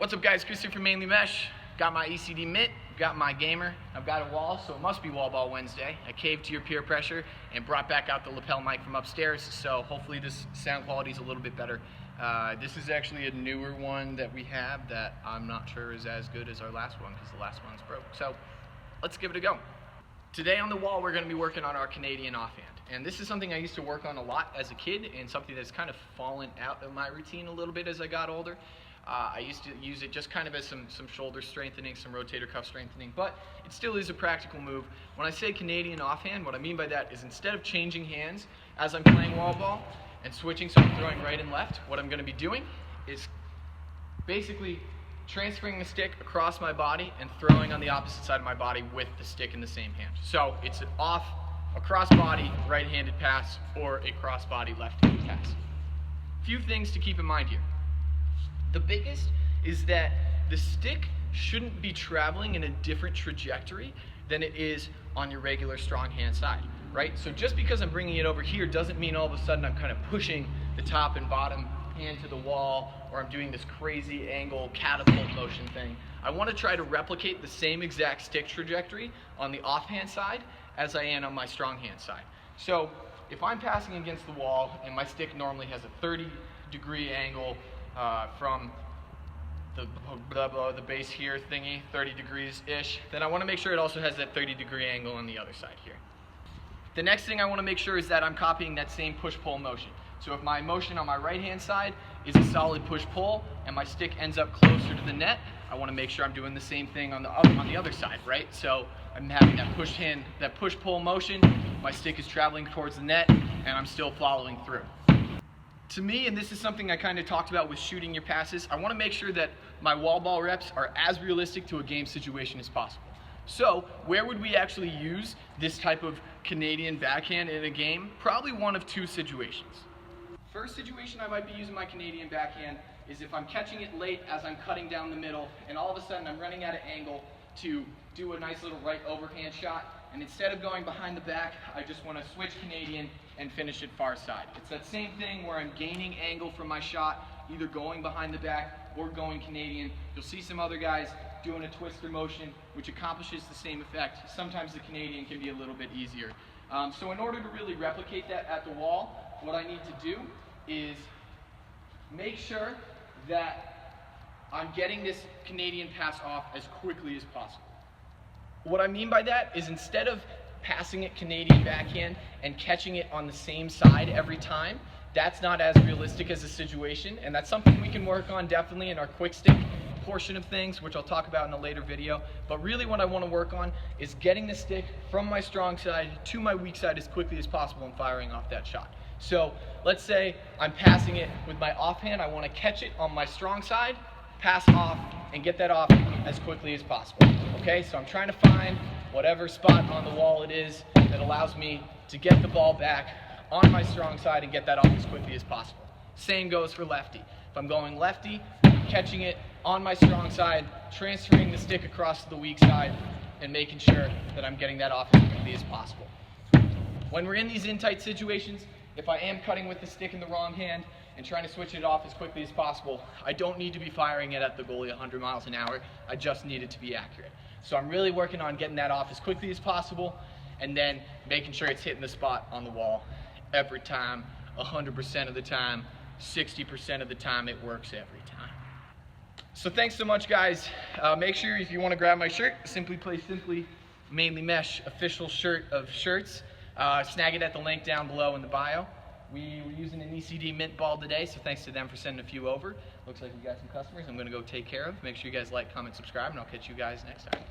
What's up guys, Christopher from Mainely Mesh. Got my ECD mitt, got my gamer, I've got a wall, so it must be wall ball Wednesday. I caved to your peer pressure and brought back out the lapel mic from upstairs, so hopefully this sound quality is a little bit better. This is actually a newer one that we have that I'm not sure is as good as our last one because the last one's broke. So let's give it a go. Today on the wall we're going to be working on our Canadian offhand. And this is something I used to work on a lot as a kid and something that's kind of fallen out of my routine a little bit as I got older. I used to use it just kind of as some shoulder strengthening, some rotator cuff strengthening, but it still is a practical move. When I say Canadian offhand, what I mean by that is instead of changing hands as I'm playing wall ball and switching, so I'm throwing right and left, what I'm going to be doing is basically transferring the stick across my body and throwing on the opposite side of my body with the stick in the same hand. So it's an off, a cross-body right-handed pass or a cross-body left-handed pass. Few things to keep in mind here. The biggest is that the stick shouldn't be traveling in a different trajectory than it is on your regular strong hand side, right? So just because I'm bringing it over here doesn't mean all of a sudden I'm kind of pushing the top and bottom hand to the wall or I'm doing this crazy angle catapult motion thing. I want to try to replicate the same exact stick trajectory on the offhand side as I am on my strong hand side. So if I'm passing against the wall and my stick normally has a 30-degree angle from the base here thingy, 30 degrees-ish, then I want to make sure it also has that 30-degree angle on the other side here. The next thing I want to make sure is that I'm copying that same push-pull motion. So if my motion on my right-hand side is a solid push-pull and my stick ends up closer to the net, I want to make sure I'm doing the same thing on the other side, right? So I'm having that push-pull motion, my stick is traveling towards the net, and I'm still following through. To me, and this is something I kind of talked about with shooting your passes, I want to make sure that my wall ball reps are as realistic to a game situation as possible. So where would we actually use this type of Canadian backhand in a game? Probably one of two situations. First situation I might be using my Canadian backhand is if I'm catching it late as I'm cutting down the middle and all of a sudden I'm running out of angle to do a nice little right overhand shot, and instead of going behind the back, I just want to switch Canadian and finish it far side. It's that same thing where I'm gaining angle from my shot, either going behind the back or going Canadian. You'll see some other guys doing a twister motion, which accomplishes the same effect. Sometimes the Canadian can be a little bit easier. So in order to really replicate that at the wall, what I need to do is make sure that I'm getting this Canadian pass off as quickly as possible. What I mean by that is instead of passing it Canadian backhand and catching it on the same side every time, that's not as realistic as a situation, and that's something we can work on definitely in our quick stick portion of things, which I'll talk about in a later video. But really what I want to work on is getting the stick from my strong side to my weak side as quickly as possible and firing off that shot. So let's say I'm passing it with my offhand, I want to catch it on my strong side, pass off, and get that off as quickly as possible. Okay, so I'm trying to find whatever spot on the wall it is that allows me to get the ball back on my strong side and get that off as quickly as possible. Same goes for lefty. If I'm going lefty, catching it on my strong side, transferring the stick across to the weak side, and making sure that I'm getting that off as quickly as possible. When we're in these in-tight situations, if I am cutting with the stick in the wrong hand and trying to switch it off as quickly as possible, I don't need to be firing it at the goalie 100 miles an hour. I just need it to be accurate. So I'm really working on getting that off as quickly as possible and then making sure it's hitting the spot on the wall every time, 100% of the time, 60% of the time. It works every time. So thanks so much, guys. Make sure if you want to grab my shirt, Simply Mainely Mesh official shirt of shirts. Snag it at the link down below in the bio. We were using an ECD mint ball today, so thanks to them for sending a few over. Looks like we got some customers I'm going to go take care of. Make sure you guys like, comment, subscribe, and I'll catch you guys next time.